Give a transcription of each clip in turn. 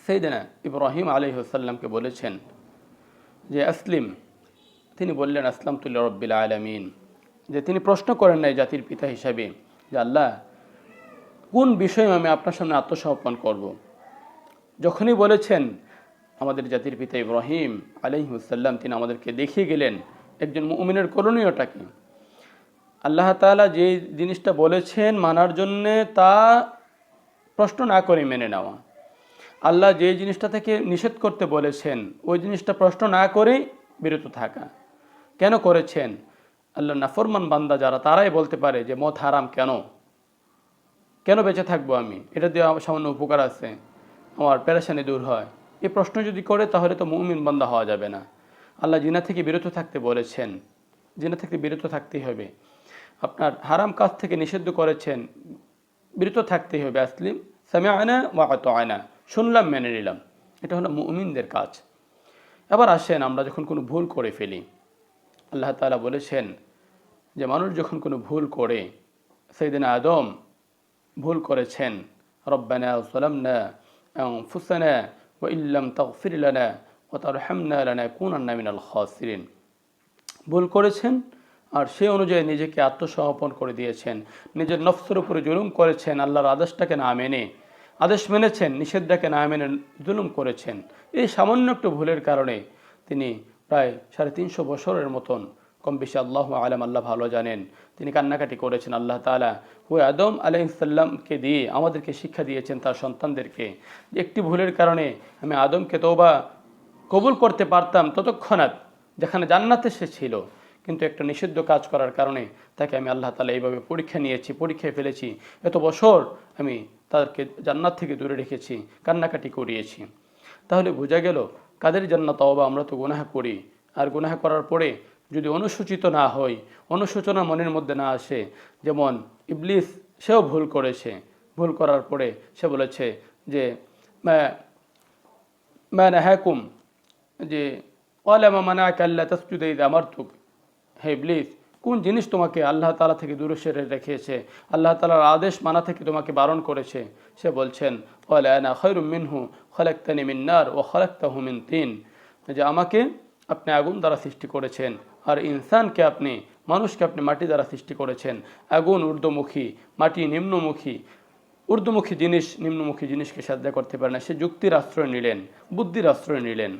সাইয়েদনা ইব্রাহিম আলাইহিস সালামকে বলেছেন যে আসলিম, তিনি বললেন আসলামতু লিরাব্বিল আলামিন, যে তিনি প্রশ্ন করেন নাই জাতির পিতা হিসাবে যে আল্লাহ কোন বিষয়ে আমি আপনার সামনে আত্মসমর্পণ করব। যখনই বলেছেন আমাদের জাতির পিতা ইব্রাহিম আলাইহিস সালাম, তিনি আমাদেরকে দেখিয়ে গেলেন একজন মুমিনের করণীয়টাকে। আল্লাহ তাআলা যে জিনিসটা বলেছেন মানার জন্যে তা প্রশ্ন না করে মেনে নেওয়া, আল্লাহ যে জিনিসটা থেকে নিষেধ করতে বলেছেন ওই জিনিসটা প্রশ্ন না করেই বিরত থাকা। কেন করেছেন? আল্লাহ নাফরমান বান্দা যারা, তারাই বলতে পারে যে মদ হারাম, কেন বেঁচে থাকবো আমি, এটা দিয়ে আমার সামান্য উপকার আছে, আমার পেরেশানি দূর হয়। এই প্রশ্ন যদি করে তাহলে তো মুমিন বান্দা হওয়া যাবে না। আল্লাহ জিনা থেকে বিরত থাকতে বলেছেন, জিনা থেকে বিরত থাকতেই হবে। আপনার হারাম কাজ থেকে নিষিদ্ধ করেছেন, বিরত থাকতেই হবে। আসলিম সামিআনা ওয়া আতা'না, শুনলাম মেনে নিলাম, এটা হলো মুমিনদের কাজ। এবার আসেন আমরা যখন কোনো ভুল করে ফেলি, আল্লাহ তাআলা বলেছেন যে মানুষ যখন কোনো ভুল করে, সাইয়েদনা আদম ভুল করেছেন, রব্বানা যালামনা আনফুসানা ওয়া ইল্লাম তাগফির লানা ওয়া তারহামনা লানাকুনান্না মিনাল খাসিরিন, ভুল করেছেন আর সেই অনুযায়ী নিজেকে আত্মসমর্পণ করে দিয়েছেন, নিজের নফসের উপরে জুলুম করেছেন, আল্লাহর আদেশটাকে না মেনে, আদেশ মেনেছেন নিষেধটাকে না মেনে জুলুম করেছেন। এই সামান্য একটু ভুলের কারণে তিনি প্রায় 350 বছরের মতন, কম বেশি আল্লাহ আলাম, আল্লাহ ভালো জানেন, তিনি কান্নাকাটি করেছেন। আল্লাহ তাআলা ওই আদম আলাইহিস সালামকে দিয়ে আমাদেরকে শিক্ষা দিয়েছেন, তার সন্তানদেরকে, যে একটি ভুলের কারণে আমি আদমকে তওবা কবুল করতে পারতাম ততক্ষণাৎ যেখানে জান্নাতে সে ছিল, কিন্তু একটা নিষিদ্ধ কাজ করার কারণে তাকে আমি আল্লাহ তাআলা এইভাবে পরীক্ষায় ফেলেছি, এত বছর আমি তাদেরকে জান্নাত থেকে দূরে রেখেছি, কান্নাকাটি করিয়েছি। তাহলে বোঝা গেল কাদের জন্য তওবা, আমরা তো গুনাহ করি, আর গুনাহ করার পরে যদি অনুসূচিত না হই, অনুশোচনা মনের মধ্যে না আসে, যেমন ইবলিস, সেও ভুল করেছে, ভুল করার পরে সে বলেছে যে মা নাহাকুম, যে ক্বালা মা মানাআকা আল্লা তাসজুদা ইযা আমারতুক, হে ইবলিস, কোন জিনিস তোমাকে আল্লাহ তাআলা থেকে দূরে সরিয়ে রেখেছে, আল্লাহ তাআলার আদেশ মানা থেকে তোমাকে বারণ করেছে? সে বলছেন ক্বালা আনা খায়রুম মিনহু খালাকতানি মিন নার ওয়া খালাকতাহু মিন তিন, যে আমাকে আপনি আগুন দ্বারা সৃষ্টি করেছেন আর ইনসানকে আপনি, মানুষকে আপনি মাটি দ্বারা সৃষ্টি করেছেন। আগুন ঊর্ধ্বমুখী, মাটি নিম্নমুখী, ঊর্ধ্বমুখী জিনিস নিম্নমুখী জিনিসকে সাজদা করতে পারে না। সে যুক্তির আশ্রয় নিলেন, বুদ্ধির আশ্রয় নিলেন।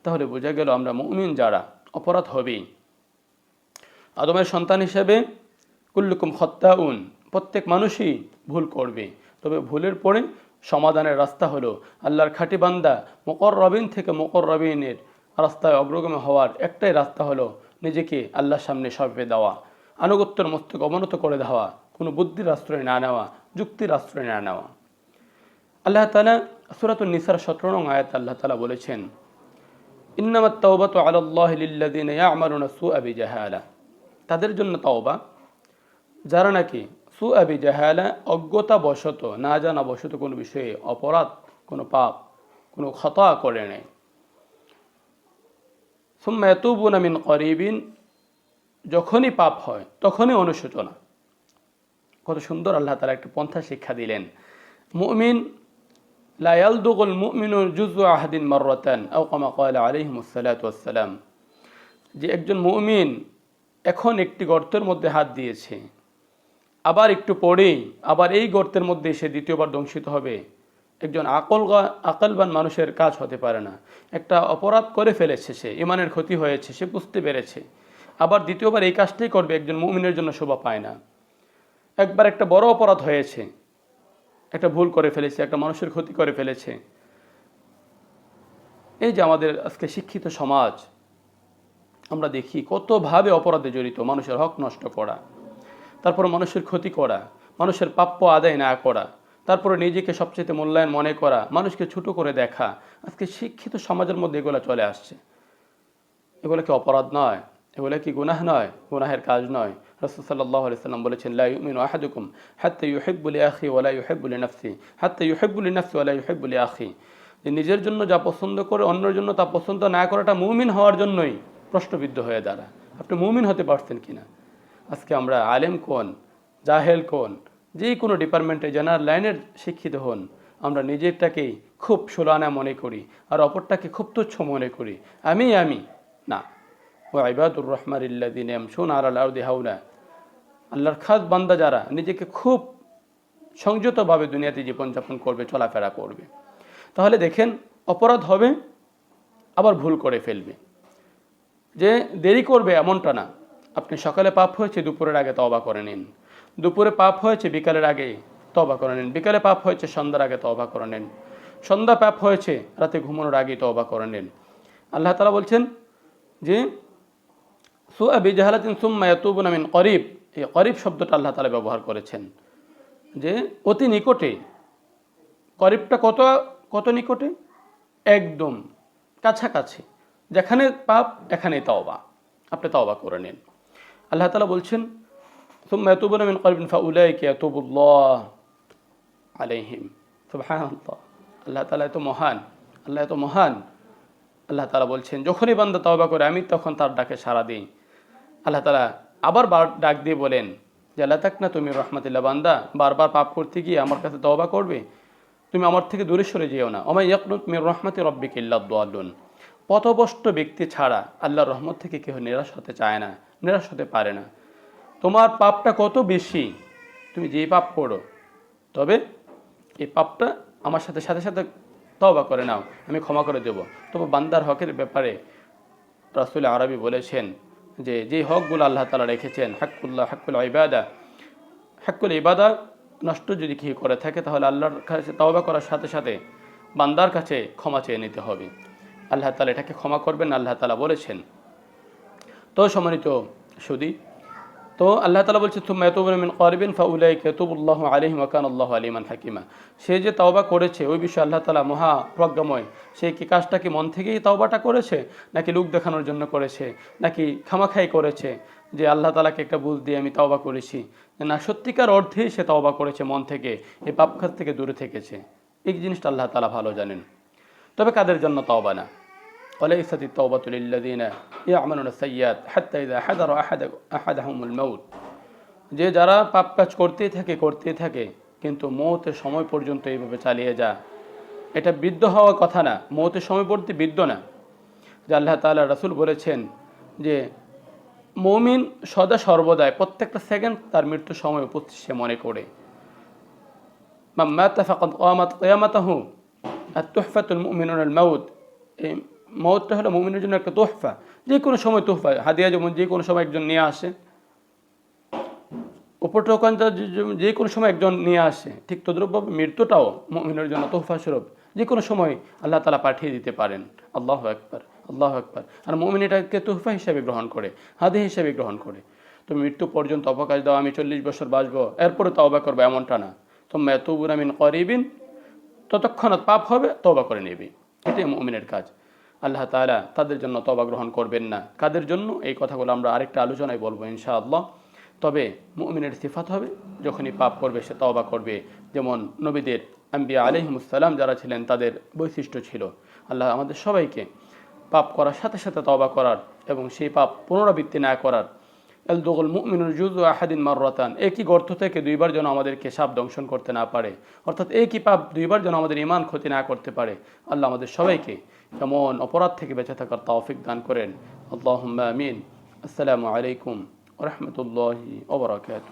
তাহলে বোঝা গেল আমরা মুমিন যারা, অপরাধ হবেই। আদমের সন্তান হিসেবে কুল্লুকুম খাত্তাউন, প্রত্যেক মানুষই ভুল করবে, তবে ভুলের পরে সমাধানের রাস্তা হলো আল্লাহর খাঁটি বান্দা মুকররবিন থেকে মুকররবিনের রাস্তায় অগ্রগামী হওয়ার একটাই রাস্তা হলো নিজেকে আল্লাহর সামনে সঁপে দেওয়া, আনুগত্যের মস্তক অবনত করে দেওয়া, কোনো বুদ্ধির আশ্রয় না নেওয়া, যুক্তির আশ্রয় না নেওয়া। আল্লাহ তাআলা সূরাতুন নিসার 17 নং আয়াতে আল্লাহ তাআলা বলেছেন ইন্নামাত তাওবাতু আলাল্লাহি লিল্লাযিনা ইয়া'মালুনা সুআ বিজাহালা, তাদের জন্য তওবা যারা নাকি সুআ বিজাহালা, অজ্ঞতা বশত, না জানা বশত কোনো বিষয়ে অপরাধ, কোনো পাপ, কোনো খতা করে নেয়। সুম্মা ইয়াতুবুনা মিন করিবিন, যখনই পাপ হয় তখনই অনুশোচনা। কত সুন্দর আল্লাহ তাআলা একটা পন্থা শিক্ষা দিলেন। মুমিন লা ইয়ালদুগুল মুমিনু জুযু আহাদিন মাররাতান আও কামা ক্বালা আলাইহিমুস সালাতু ওয়াস সালাম, যে একজন মুমিন এখন একটি গর্তের মধ্যে হাত দিয়েছে, আবার একটু পরেই আবার এই গর্তের মধ্যে সে দ্বিতীয়বার দংশিত হবে। একজন আকলবান মানুষের কাজ হতে পারে না। একটা অপরাধ করে ফেলেছে, সে ইমানের ক্ষতি হয়েছে, সে বুঝতে পেরেছে, আবার দ্বিতীয়বার এই কাজটাই করবে, একজন মুমিনের জন্য শোভা পায় না। একবার একটা বড় অপরাধ হয়েছে, একটা ভুল করে ফেলেছে, একটা মানুষের ক্ষতি করে ফেলেছে। এই যে আমাদের আজকে শিক্ষিত সমাজ, আমরা দেখি কতভাবে অপরাধে জড়িত, মানুষের হক নষ্ট করা, তারপর মানুষের ক্ষতি করা, মানুষের প্রাপ্য আদায় না করা, তারপরে নিজেকে সবচেয়ে মূল্যায়ন মনে করা, মানুষকে ছোট করে দেখা। আজকে শিক্ষিত সমাজের মধ্যে এগুলো চলে আসছে। এগুলো কি অপরাধ নয়? এগুলো কি গুনাহ নয়? গুনাহের কাজ নয়। রাসূল সাল্লাল্লাহু আলাইহি ওয়াসাল্লাম বলেছেন লা ইউমিনু আহাদুকুম হাত্তা ইউহিব্বু লিআখি ওয়া লা ইউহিব্বু লিনাফসি হাত্তা ইউহিব্বু লিনাফসি ওয়া লা ইউহিব্বু লিআখি, যে নিজের জন্য যা পছন্দ করে অন্যের জন্য তা পছন্দ না করাটা মুমিন হওয়ার জন্যই প্রশ্নবিদ্ধ হয়ে দাঁড়ায়। আপনি মুমিন হতে পারছেন কিনা? আজকে আমরা আলেম কোন, জাহেল কোন, যে কোনো ডিপার্টমেন্টে জেনারেল লাইনের শিক্ষিত হন, আমরা নিজেরটাকেই খুব সুলানা মনে করি আর অপরটাকে খুব তুচ্ছ মনে করি, আমি না। ওয়া ইবাদুর রহমানিল্লাযিনা ইয়ামশুনা আলাল আরদি হাওনা, আল্লাহর খাস বান্দা যারা নিজেকে খুব সংযতভাবে দুনিয়াতে জীবনযাপন করবে, চলাফেরা করবে। তাহলে দেখেন, অপরাধ হবে আবার ভুল করে ফেলবে, যে দেরি করবে এমনটা না। আপনি সকালে পাপ হয়েছে দুপুরের আগে তওবা করে নিন, দুপুরে পাপ হয়েছে বিকালের আগে তওবা করে নিন, বিকালে পাপ হয়েছে সন্ধ্যার আগে তওবা করে নিন, সন্ধ্যা পাপ হয়েছে রাতে ঘুমানোর আগে তওবা করে নিন। আল্লাহ তাআলা বলছেন যে সুআ বিজাহালাতিন সুম্মা ইয়াতুবুনা মিন করিব, এই করিব শব্দটা আল্লাহ তাআলা ব্যবহার করেছেন, যে অতি নিকটে। করিবটা কত কত নিকটে? একদম কাছাকাছি, যেখানে পাপ এখানেই তওবা, আপনি তওবা করে নিন। আল্লাহ তাআলা বলছেন সুম্মা ইয়াতুবুনা মিন করিবিন ফাউলাইকা ইয়াতুবুল্লাহ আলাইহিম। সুবহানাল্লাহ, আল্লাহ তাআলা এত মহান, আল্লাহ এত মহান। আল্লাহ তাআলা বলছেন যখনই বান্দা তওবা করে আমি তখন তার ডাকে সাড়া দিই। আল্লাহ তাআলা আবার ডাক দিয়ে বলেন যে লা তাকনাতু মির রাহমাতিল্লাহ, বান্দা বারবার পাপ করতে গিয়ে আমার কাছে তওবা করবে, তুমি আমার থেকে দূরে সরে যেও না। ওমা ইয়াকনুত মির রাহমাতি রাব্বিকা ইল্লা দাল্লুন, পথভ্রষ্ট ব্যক্তি ছাড়া আল্লাহর রহমত থেকে কেউ নিরাশ হতে চায় না, নিরাশ হতে পারে না। তোমার পাপটা কত বেশি, তুমি যেই পাপ করো, তবে এই পাপটা আমার সাথে সাথে সাথে তওবা করে নাও, আমি ক্ষমা করে দেব। তবে বান্দার হকের ব্যাপারে রাসূল আরবি বলেছেন যে যেই হকগুলো আল্লাহ তাআলা রেখেছেন, হাক্কুল্লাহ, হাক্কুল ইবাদা, হাক্কুল ইবাদা নষ্ট যদি কেউ করে থাকে তাহলে আল্লাহর কাছে তওবা করার সাথে সাথে বান্দার কাছে ক্ষমা চেয়ে নিতে হবে। আল্লাহ তাআলা এটাকে ক্ষমা করবেন, আল্লাহ তাআলা বলেছেন। তো সম্মানিত সুদী, তো আল্লাহ তাআলা বলছে সুম্মা ইয়াতুবুনা মিন করিবিন ফাউলাইকা ইয়াতুবুল্লাহু আলাইহিম ওয়া কানাল্লাহু আলিমান হাকিমা। সে যে তওবা করেছে ওই বিষয়ে আল্লাহ তাআলা মহা প্রজ্ঞাময়। সে কি কাজটা কি মন থেকেই তওবাটা করেছে, নাকি লোক দেখানোর জন্য করেছে, নাকি খামাখাই করেছে যে আল্লাহ তাআলাকে একটা বুঝ দিয়ে আমি তওবা করেছি, না সত্যিকার অর্থেই সে তওবা করেছে মন থেকে, এই পাপ কাজ থেকে দূরে থেকেছে। এই জিনিসটা আল্লাহ তাআলা ভালো জানেন। তবে কাদের জন্য তওবা না? وليست التوبة للذين يعملون السيئات حتى إذا حضر أحدهم الموت, যে যারা পাপ কাজ করতেই থাকে কিন্তু মওতের সময় পর্যন্ত এইভাবে চালিয়ে যায়, এটা বৃদ্ধ হওয়ার কথা না, মওতের সময় পড়তে বৃদ্ধ না। যে আল্লাহ তাআলা রাসূল বলেছেন যে মুমিন সদা সর্বদাই প্রত্যেকটা সেকেন্ড তার মৃত্যুর সময় উপস্থিত সে মনে করে। মান মাতা ফাকাদ কামাত কিয়ামাতুহু, আত-তুহফাতুল মুমিনুনা আল-মাউত, এই মওতটা হলো মুমিনের জন্য একটা তোহফা, যে কোনো সময় তোহফা, হাদিয়া যেমন যে কোনো সময় একজন নিয়ে আসে, উপটোকনটা যে কোনো সময় একজন নিয়ে আসে, ঠিক তদ্রূপভাবে মৃত্যুটাও মুমিনের জন্য তোহফা স্বরূপ যে কোনো সময় আল্লাহ তাআলা পাঠিয়ে দিতে পারেন। আল্লাহু আকবার, আল্লাহু আকবার। আর মুমিন এটাকে তোহফা হিসেবে গ্রহণ করে, হাদিয়া হিসেবে গ্রহণ করে। তো মৃত্যু পর্যন্ত অবকাশ দাও, আমি 40 বছর বাঁচবো এরপরে তওবা করবো, এমনটা না। সুম্মা ইয়াতুবুনা মিন করিবিন, ততক্ষণাৎ পাপ হবে তওবা করে নেবে, এটাই মুমিনের কাজ। আল্লাহ তাআলা তাদের জন্য তওবা গ্রহণ করবেন না। কাদের জন্য? এই কথাগুলো আমরা আরেকটা আলোচনায় বলবো ইনশাআল্লাহ। তবে মুমিনের সিফাত হবে যখনই পাপ করবে সে তওবা করবে, যেমন নবীদের আম্বিয়া আলাইহিমুস সালাম যারা ছিলেন তাদের বৈশিষ্ট্য ছিল। আল্লাহ আমাদের সবাইকে পাপ করার সাথে সাথে তওবা করার এবং সেই পাপ পুনরাবৃত্তি না করার। আল-দুগুল মুমিনুল জুযু আহাদিন মাররাতান, একই গর্ত থেকে দুইবার যেন আমাদেরকে সাপ দংশন করতে না পারে, অর্থাৎ একই পাপ দুইবার যেন আমাদের ঈমান ক্ষতি না করতে পারে। আল্লাহ আমাদের সবাইকে এমন অপরাধ থেকে বেঁচে থাকার তৌফিক দান করেন। আল্লাহুম্মা আমিন। আসসালামু আলাইকুম ওয়া রাহমাতুল্লাহি ওয়া বারাকাতুহু।